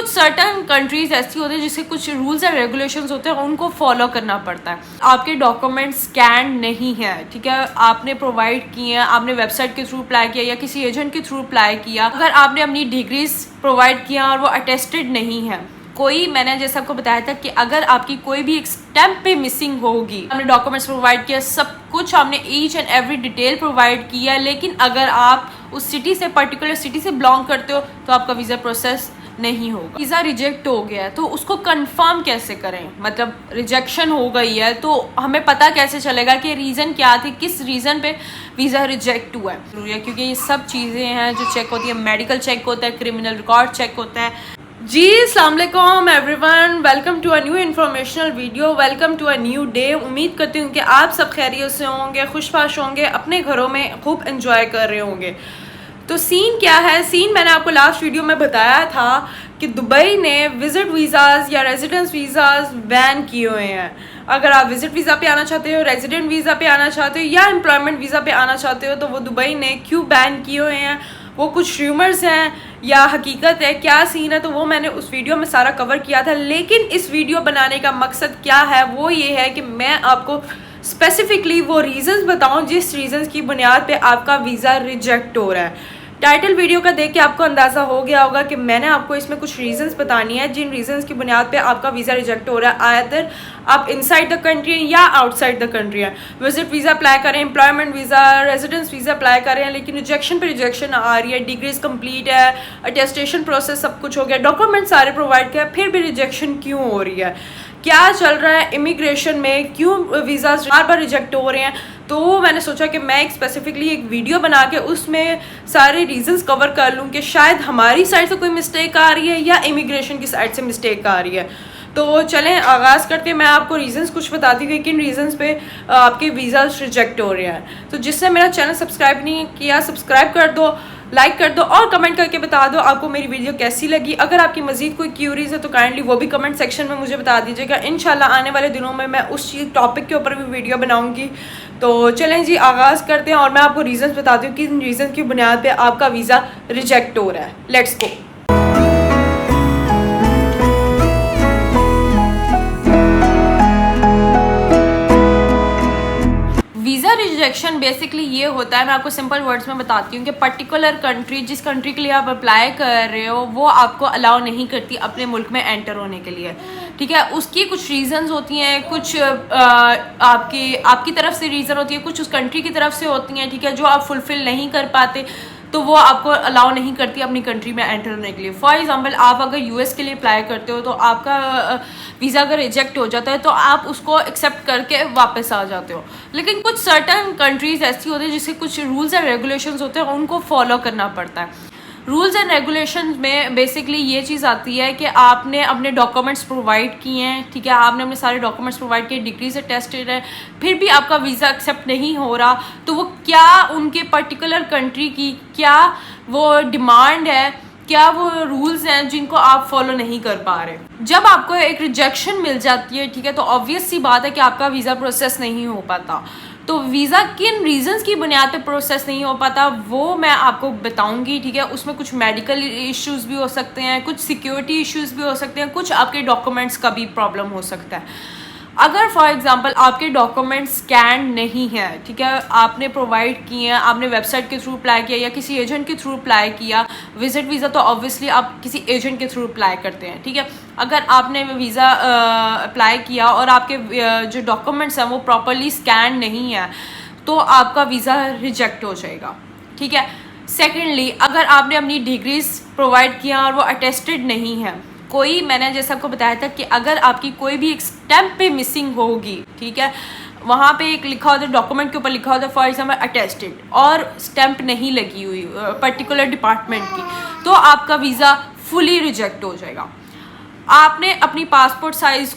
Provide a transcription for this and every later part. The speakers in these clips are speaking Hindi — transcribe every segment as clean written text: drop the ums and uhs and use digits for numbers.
कुछ सर्टन कंट्रीज ऐसी होती है जिसके कुछ रूल्स एंड रेगुलेशंस होते हैं, उनको फॉलो करना पड़ता है। आपके डॉक्यूमेंट स्कैन नहीं है, ठीक है, आपने प्रोवाइड किए हैं, आपने वेबसाइट के थ्रू अप्लाई किया या किसी एजेंट के थ्रू अप्लाई किया, अगर आपने अपनी डिग्रीज प्रोवाइड किया और वो अटेस्टेड नहीं है, कोई, मैंने जैसे आपको बताया था कि अगर आपकी कोई भी एक स्टैम्प पे मिसिंग होगी, आपने डॉक्यूमेंट्स प्रोवाइड किया, सब कुछ आपने each and every detail provide किया, लेकिन अगर आप उस सिटी से, पर्टिकुलर सिटी से बिलोंग करते हो, तो आपका वीज़ा प्रोसेस नहीं होगा। वीज़ा रिजेक्ट हो गया है तो उसको कंफर्म कैसे करें, मतलब रिजेक्शन हो गई है तो हमें पता कैसे चलेगा कि रीज़न क्या थी, किस रीज़न पे वीज़ा रिजेक्ट हुआ है, क्योंकि ये सब चीज़ें हैं जो चेक होती है। मेडिकल चेक होता है, क्रिमिनल रिकॉर्ड चेक होता है। जी अस्सलाम वालेकुम everyone, welcome to a new informational video, welcome to a new day. उम्मीद करती हूँ कि आप सब खैरियत से होंगे, खुशबाश होंगे, अपने घरों में खूब एंजॉय कर रहे होंगे। तो सीन क्या है, सीन मैंने आपको लास्ट वीडियो में बताया था कि दुबई ने विजिट वीज़ाज़ या रेजिडेंस वीज़ाज़ बैन किए हुए हैं। अगर आप विजिट वीज़ा पे आना चाहते हो, रेजिडेंट वीज़ा पे आना चाहते हो या एम्प्लॉयमेंट वीज़ा पे आना चाहते हो, तो वो दुबई ने क्यों बैन किए हुए हैं, वो कुछ र्यूमर्स हैं या हकीकत है, क्या सीन है, तो वो मैंने उस वीडियो में सारा कवर किया था। लेकिन इस वीडियो बनाने का मकसद क्या है, वो ये है कि मैं आपको स्पेसिफिकली वो रीज़न्स बताऊं जिस रीज़न्स की बुनियाद पे आपका वीज़ा रिजेक्ट हो रहा है। टाइटल वीडियो का देख के आपको अंदाज़ा हो गया होगा कि मैंने आपको इसमें कुछ रीज़न्स बतानी है जिन रीज़न्स की बुनियाद पे आपका वीज़ा रिजेक्ट हो रहा है, आयदर आप इनसाइड द कंट्री या आउटसाइड द कंट्री हैं। विजिट वीज़ा अप्लाई करें, employment visa, residence visa apply करें, लेकिन रिजेक्शन पे रिजेक्शन आ रही है, डिग्रीज कंप्लीट है, अटेस्टेशन प्रोसेस सब कुछ हो गया, डॉक्यूमेंट सारे प्रोवाइड किया, फिर भी रिजेक्शन क्यों हो रही है, क्या चल रहा है इमिग्रेशन में, क्यों वीज़ा बार बार रिजेक्ट हो रहे हैं। तो मैंने सोचा कि मैं एक स्पेसिफिकली एक वीडियो बना के उसमें सारे रीजंस कवर कर लूँ कि शायद हमारी साइड से कोई मिस्टेक आ रही है या इमिग्रेशन की साइड से मिस्टेक आ रही है। तो चलें आगाज़ करके मैं आपको रीज़न्स कुछ बताती हूँ किन रीज़न्स पे आपके वीज़ा रिजेक्ट हो रहे हैं। तो जिससे मेरा चैनल सब्सक्राइब नहीं किया, सब्सक्राइब कर दो, लाइक कर दो और कमेंट करके बता दो आपको मेरी वीडियो कैसी लगी। अगर आपकी मज़ीद कोई क्यूरीज है तो काइंडली वो भी कमेंट सेक्शन में मुझे बता दीजिएगा। इंशाल्लाह आने वाले दिनों में मैं उस चीज़ टॉपिक के ऊपर भी वीडियो बनाऊंगी। तो चलें जी आगाज़ करते हैं और मैं आपको रीज़न्स बताती हूँ किन रीज़न की बुनियाद पर आपका वीज़ा रिजेक्ट हो रहा है। Let's go. Visa rejection basically ये होता है, मैं आपको सिंपल वर्ड्स में बताती हूँ कि पर्टिकुलर कंट्री, जिस कंट्री के लिए आप अप्लाई कर रहे हो, वो आपको अलाउ नहीं करती अपने मुल्क में एंटर होने के लिए, ठीक है। उसकी कुछ रीज़न्स होती हैं, कुछ आपकी तरफ से रीज़न होती है, कुछ उस कंट्री की तरफ से होती हैं, ठीक है, जो आप फुलफ़िल नहीं कर पाते तो वो आपको अलाउ नहीं करती अपनी कंट्री में एंटर होने के लिए। फॉर एग्जांपल आप अगर यूएस के लिए अप्लाई करते हो तो आपका वीज़ा अगर रिजेक्ट हो जाता है तो आप उसको एक्सेप्ट करके वापस आ जाते हो। लेकिन कुछ सर्टन कंट्रीज़ ऐसी होती है जिसके कुछ रूल्स एंड रेगुलेशंस होते हैं, उनको फॉलो करना पड़ता है। रूल्स एंड रेगुलेशंस में बेसिकली ये चीज़ आती है कि आपने अपने डॉक्यूमेंट्स प्रोवाइड किए हैं, ठीक है, आपने अपने सारे डॉक्यूमेंट्स प्रोवाइड किए, डिग्री से टेस्टेड है, फिर भी आपका वीज़ा एक्सेप्ट नहीं हो रहा, तो वो क्या उनके पर्टिकुलर कंट्री की क्या वो डिमांड है, क्या वो रूल्स हैं जिनको आप फॉलो नहीं कर पा रहे। जब आपको एक रिजेक्शन मिल जाती है, ठीक है, तो ऑब्वियस सी बात है कि आपका वीज़ा प्रोसेस नहीं हो पाता। तो वीज़ा किन रीजंस की बुनियाद पे प्रोसेस नहीं हो पाता वो मैं आपको बताऊंगी, ठीक है। उसमें कुछ मेडिकल इश्यूज भी हो सकते हैं, कुछ सिक्योरिटी इश्यूज भी हो सकते हैं, कुछ आपके डॉक्यूमेंट्स का भी प्रॉब्लम हो सकता है। अगर फॉर एग्जांपल आपके डॉक्यूमेंट स्कैन नहीं है, ठीक है, आपने प्रोवाइड किए हैं, आपने वेबसाइट के थ्रू अप्लाई किया या किसी एजेंट के थ्रू अप्लाई किया, विजिट वीज़ा तो ऑब्वियसली आप किसी एजेंट के थ्रू अप्लाई करते हैं, ठीक है। अगर आपने वीज़ा अप्लाई किया और आपके जो डॉक्यूमेंट्स हैं वो प्रॉपरली स्कैन नहीं है तो आपका वीज़ा रिजेक्ट हो जाएगा, ठीक है। सेकेंडली, अगर आपने अपनी डिग्रीज प्रोवाइड किया और वो अटेस्टेड नहीं है, कोई, मैंने जैसे आपको बताया था कि अगर आपकी कोई भी एक स्टैम्प पे मिसिंग होगी, ठीक है, वहाँ पे एक लिखा होता है, डॉक्यूमेंट के ऊपर लिखा होता है फॉर एग्जाम्पल अटेस्टेड और स्टैम्प नहीं लगी हुई पर्टिकुलर डिपार्टमेंट की, तो आपका वीज़ा फुली रिजेक्ट हो जाएगा। आपने अपनी पासपोर्ट साइज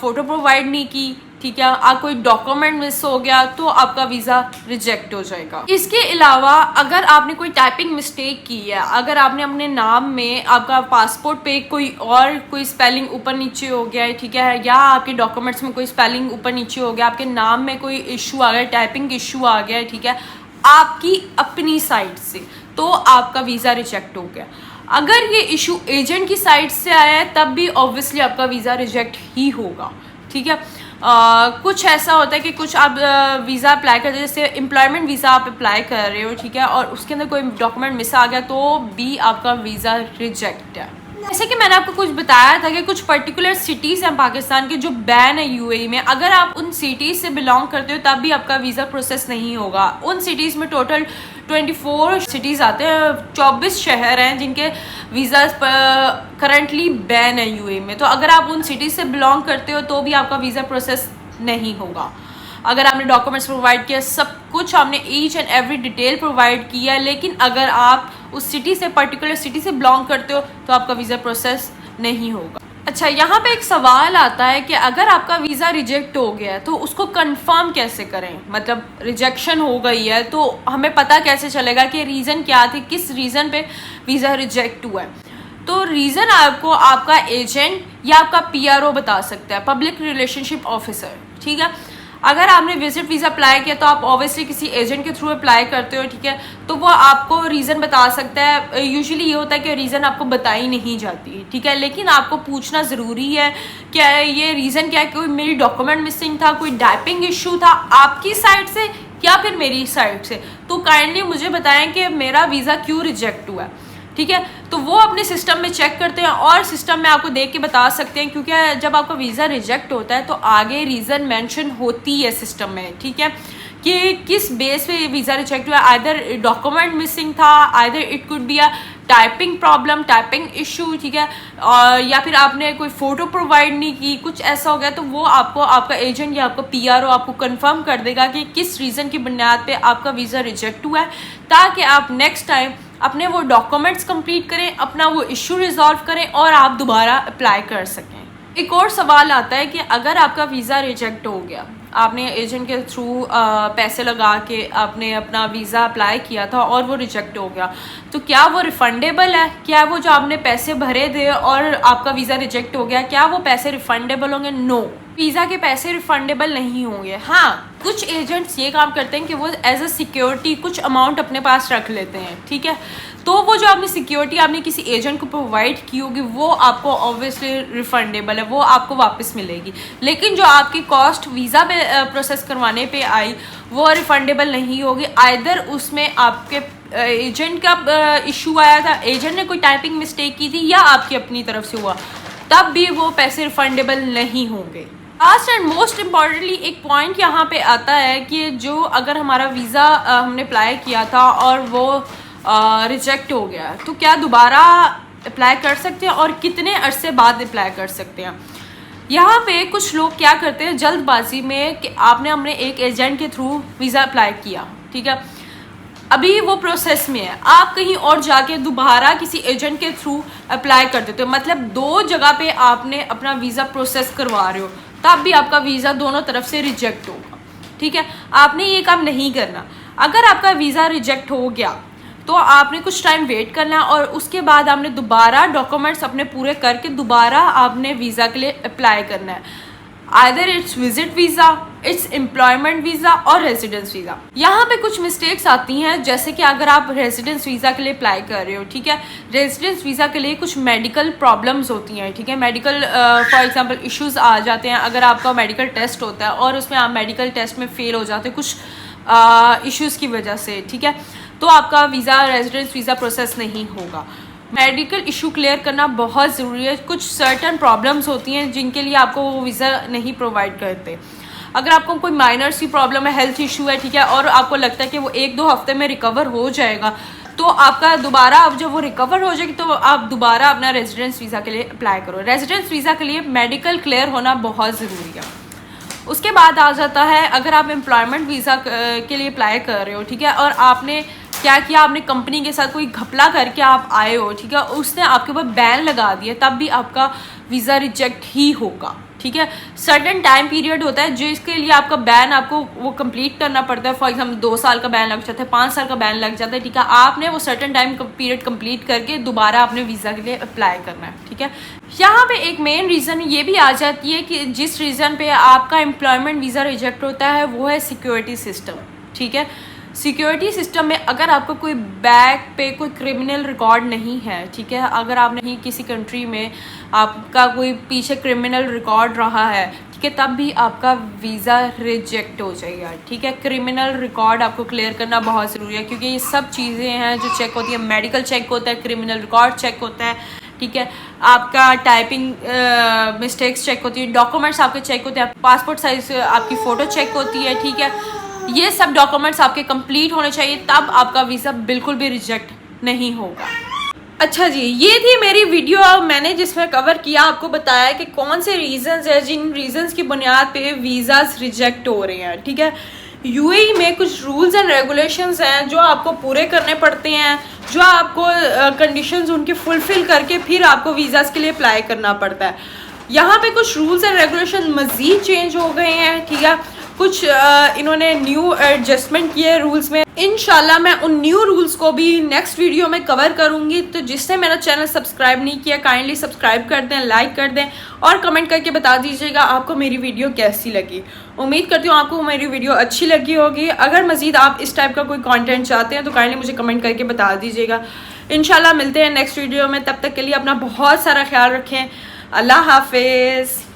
फ़ोटो प्रोवाइड नहीं की, ठीक है, आप कोई डॉक्यूमेंट मिस हो गया तो आपका वीज़ा रिजेक्ट हो जाएगा। इसके अलावा अगर आपने कोई टाइपिंग मिस्टेक की है, अगर आपने अपने नाम में आपका पासपोर्ट पे कोई स्पेलिंग ऊपर नीचे हो गया है, ठीक है, या आपके डॉक्यूमेंट्स में कोई स्पेलिंग ऊपर नीचे हो गया, आपके नाम में कोई इशू आ गया, टाइपिंग इशू आ गया है, ठीक है, आपकी अपनी साइड से, तो आपका वीज़ा रिजेक्ट हो गया। अगर ये इशू एजेंट की साइड से आया है तब भी ऑब्वियसली आपका वीज़ा रिजेक्ट ही होगा, ठीक है। कुछ ऐसा होता है कि कुछ आप वीज़ा अप्लाई करते हैं, जैसे एम्प्लॉयमेंट वीज़ा आप अप्लाई कर रहे हो, ठीक है, और उसके अंदर कोई डॉक्यूमेंट मिस आ गया तो भी आपका वीज़ा रिजेक्ट है। जैसे कि मैंने आपको कुछ बताया था कि कुछ पर्टिकुलर सिटीज़ हैं पाकिस्तान के जो बैन है यूएई में, अगर आप उन सिटीज़ से बिलोंग करते हो तब भी आपका वीज़ा प्रोसेस नहीं होगा। उन सिटीज़ में टोटल 24 सिटीज़ आते हैं, 24 शहर हैं जिनके वीज़ा करंटली बैन है यूएई में। तो अगर आप उन सिटीज़ से बिलोंग करते हो तो भी आपका वीज़ा प्रोसेस नहीं होगा। अगर आपने डॉक्यूमेंट्स प्रोवाइड किया, सब कुछ आपने each and every detail provide किया, लेकिन अगर आप उस सिटी से, पर्टिकुलर सिटी से बिलोंग करते हो तो आपका वीज़ा प्रोसेस नहीं होगा। अच्छा, यहाँ पे एक सवाल आता है कि अगर आपका वीज़ा रिजेक्ट हो गया है तो उसको कंफर्म कैसे करें, मतलब रिजेक्शन हो गई है तो हमें पता कैसे चलेगा कि रीज़न क्या थी, किस रीज़न पे वीज़ा रिजेक्ट हुआ है। तो रीज़न आपको आपका एजेंट या आपका पीआरओ बता सकता है, पब्लिक रिलेशनशिप ऑफिसर, ठीक है। अगर आपने विजिट वीज़ा अप्लाई किया तो आप ऑब्वियसली किसी एजेंट के थ्रू अप्लाई करते हो, ठीक है, तो वो आपको रीज़न बता सकता है। यूजुअली ये होता है कि रीज़न आपको बताई नहीं जाती, ठीक है, लेकिन आपको पूछना ज़रूरी है क्या ये रीज़न क्या है, कोई मेरी डॉक्यूमेंट मिसिंग था, कोई टाइपिंग इशू था आपकी साइड से या फिर मेरी साइड से, तो काइंडली मुझे बताएं कि मेरा वीज़ा क्यों रिजेक्ट हुआ है, ठीक है। तो वो अपने सिस्टम में चेक करते हैं और सिस्टम में आपको देख के बता सकते हैं, क्योंकि जब आपका वीज़ा रिजेक्ट होता है तो आगे रीज़न मेंशन होती है सिस्टम में, ठीक है, कि किस बेस पे वीज़ा रिजेक्ट हुआ। आइदर डॉक्यूमेंट मिसिंग था, either it could be a typing problem, typing issue, ठीक है, और या फिर आपने कोई फ़ोटो प्रोवाइड नहीं की, कुछ ऐसा हो गया, तो वो आपको आपका एजेंट या आपका पीआरओ आपको कंफर्म कर देगा कि किस रीज़न की बुनियाद पे आपका वीज़ा रिजेक्ट हुआ है, ताकि आप नेक्स्ट टाइम अपने वो डॉक्यूमेंट्स कंप्लीट करें, अपना वो इशू रिजॉल्व करें और आप दोबारा अप्लाई कर सकें। एक और सवाल आता है कि अगर आपका वीज़ा रिजेक्ट हो गया, आपने एजेंट के थ्रू पैसे लगा के आपने अपना वीज़ा अप्लाई किया था और वो रिजेक्ट हो गया, तो क्या वो रिफ़ंडेबल है? क्या वो जो आपने पैसे भरे थे और आपका वीज़ा रिजेक्ट हो गया, क्या वो पैसे रिफ़ंडेबल होंगे? नो, वीज़ा के पैसे रिफ़ंडेबल नहीं होंगे। हाँ, कुछ एजेंट्स ये काम करते हैं कि वो एज अ सिक्योरिटी कुछ अमाउंट अपने पास रख लेते हैं, ठीक है, तो वो जो आपने सिक्योरिटी आपने किसी एजेंट को प्रोवाइड की होगी वो आपको ऑब्वियसली रिफंडेबल है, वो आपको वापस मिलेगी। लेकिन जो आपकी कॉस्ट वीज़ा पे प्रोसेस करवाने पे आई वो रिफंडेबल नहीं होगी। आइदर उसमें आपके एजेंट का इशू आया था, एजेंट ने कोई टाइपिंग मिस्टेक की थी, या आपकी अपनी तरफ से हुआ, तब भी वो पैसे रिफंडेबल नहीं होंगे। लास्ट एंड मोस्ट इम्पॉर्टेंटली एक पॉइंट यहाँ पे आता है कि जो अगर हमारा वीज़ा हमने अप्लाई किया था और वो रिजेक्ट हो गया, तो क्या दोबारा अप्लाई कर सकते हैं और कितने अरसे बाद अप्लाई कर सकते हैं। यहाँ पे कुछ लोग क्या करते हैं जल्दबाजी में कि आपने हमने एक एजेंट के थ्रू वीज़ा अप्लाई किया, ठीक है, अभी वो प्रोसेस में है, आप कहीं और जाके दोबारा किसी एजेंट के थ्रू अप्लाई कर देते हो, मतलब दो जगह पे आपने अपना वीज़ा प्रोसेस करवा रहे हो, तब भी आपका वीज़ा दोनों तरफ से रिजेक्ट होगा, ठीक है। आपने ये काम नहीं करना। अगर आपका वीज़ा रिजेक्ट हो गया तो आपने कुछ टाइम वेट करना है और उसके बाद आपने दोबारा डॉक्यूमेंट्स अपने पूरे करके दोबारा आपने वीज़ा के लिए अप्लाई करना है। Either it's visit visa, it's employment visa और रेजिडेंस वीज़ा। यहाँ पे कुछ मिस्टेक्स आती हैं, जैसे कि अगर आप रेजिडेंस वीज़ा के लिए अप्लाई कर रहे हो, ठीक है, रेजिडेंस वीज़ा के लिए कुछ मेडिकल प्रॉब्लम्स होती हैं, ठीक है, मेडिकल फॉर एग्जांपल इश्यूज आ जाते हैं। अगर आपका मेडिकल टेस्ट होता है और उसमें आप मेडिकल टेस्ट में फेल हो जाते हैं कुछ इश्यूज़ की वजह से, ठीक है, तो आपका वीज़ा रेजिडेंस वीज़ा प्रोसेस नहीं होगा। मेडिकल इशू क्लियर करना बहुत ज़रूरी है। कुछ सर्टन प्रॉब्लम्स होती हैं जिनके लिए आपको वो वीज़ा नहीं प्रोवाइड करते। अगर आपको कोई माइनर सी प्रॉब्लम है, हेल्थ इशू है, ठीक है, और आपको लगता है कि वो 1-2 हफ्ते में रिकवर हो जाएगा, तो आपका दोबारा अब जब वो रिकवर हो जाएगी तो आप दोबारा अपना रेजिडेंस वीज़ा के लिए अप्लाई करो। रेजिडेंस वीज़ा के लिए मेडिकल क्लियर होना बहुत ज़रूरी है। उसके बाद आ जाता है अगर आप एम्प्लॉयमेंट वीज़ा के लिए अप्लाई कर रहे हो, ठीक है, और आपने क्या किया, आपने कंपनी के साथ कोई घपला करके आप आए हो, ठीक है, उसने आपके ऊपर बैन लगा दिया, तब भी आपका वीज़ा रिजेक्ट ही होगा, ठीक है। सर्टेन टाइम पीरियड होता है जिसके लिए आपका बैन आपको वो कंप्लीट करना पड़ता है। फॉर एग्जाम्पल 2 साल का बैन लग जाता है, 5 साल का बैन लग जाता है, ठीक है, आपने वो सर्टेन टाइम पीरियड कंप्लीट करके दोबारा अपने वीज़ा के लिए अप्लाई करना है, ठीक है। यहाँ पे एक मेन रीज़न ये भी आ जाती है कि जिस रीज़न पे आपका एम्प्लॉयमेंट वीज़ा रिजेक्ट होता है वो है सिक्योरिटी सिस्टम, ठीक है। सिक्योरिटी सिस्टम में अगर आपका कोई बैक पे कोई क्रिमिनल रिकॉर्ड नहीं है, ठीक है, अगर आप नहीं किसी कंट्री में आपका कोई पीछे क्रिमिनल रिकॉर्ड रहा है, ठीक है, तब भी आपका वीज़ा रिजेक्ट हो जाएगा, ठीक है। क्रिमिनल रिकॉर्ड आपको क्लियर करना बहुत ज़रूरी है, क्योंकि ये सब चीज़ें हैं जो चेक होती है। मेडिकल चेक होता है, क्रिमिनल रिकॉर्ड चेक होता है, ठीक है, आपका टाइपिंग मिस्टेक्स चेक होती है, डॉक्यूमेंट्स आपके चेक होते हैं, पासपोर्ट साइज आपकी फ़ोटो चेक होती है, ठीक है। ये सब डॉक्यूमेंट्स आपके कंप्लीट होने चाहिए, तब आपका वीज़ा बिल्कुल भी रिजेक्ट नहीं होगा। अच्छा जी, ये थी मेरी वीडियो, मैंने जिसमें कवर किया, आपको बताया कि कौन से रीजंस है जिन रीजंस की बुनियाद पे वीज़ाज रिजेक्ट हो रहे हैं, ठीक है। यूएई में कुछ रूल्स एंड रेगुलेशंस हैं जो आपको पूरे करने पड़ते हैं, जो आपको कंडीशंस उनके फुलफिल करके फिर आपको वीज़ाज के लिए अप्लाई करना पड़ता है। यहाँ पे कुछ रूल्स एंड रेगुलेशन मज़ीद चेंज हो गए हैं, ठीक है, कुछ इन्होंने न्यू एडजस्टमेंट किए रूल्स में। इंशाल्लाह मैं उन न्यू रूल्स को भी नेक्स्ट वीडियो में कवर करूंगी। तो जिसने मेरा चैनल सब्सक्राइब नहीं किया, काइंडली सब्सक्राइब कर दें, लाइक कर दें और कमेंट करके बता दीजिएगा आपको मेरी वीडियो कैसी लगी। उम्मीद करती हूँ आपको मेरी वीडियो अच्छी लगी होगी। अगर मज़ीद आप इस टाइप का कोई कंटेंट चाहते हैं तो काइंडली मुझे कमेंट करके बता दीजिएगा। इंशाल्लाह मिलते हैं नेक्स्ट वीडियो में, तब तक के लिए अपना बहुत सारा ख्याल रखें। अल्लाह हाफिज़।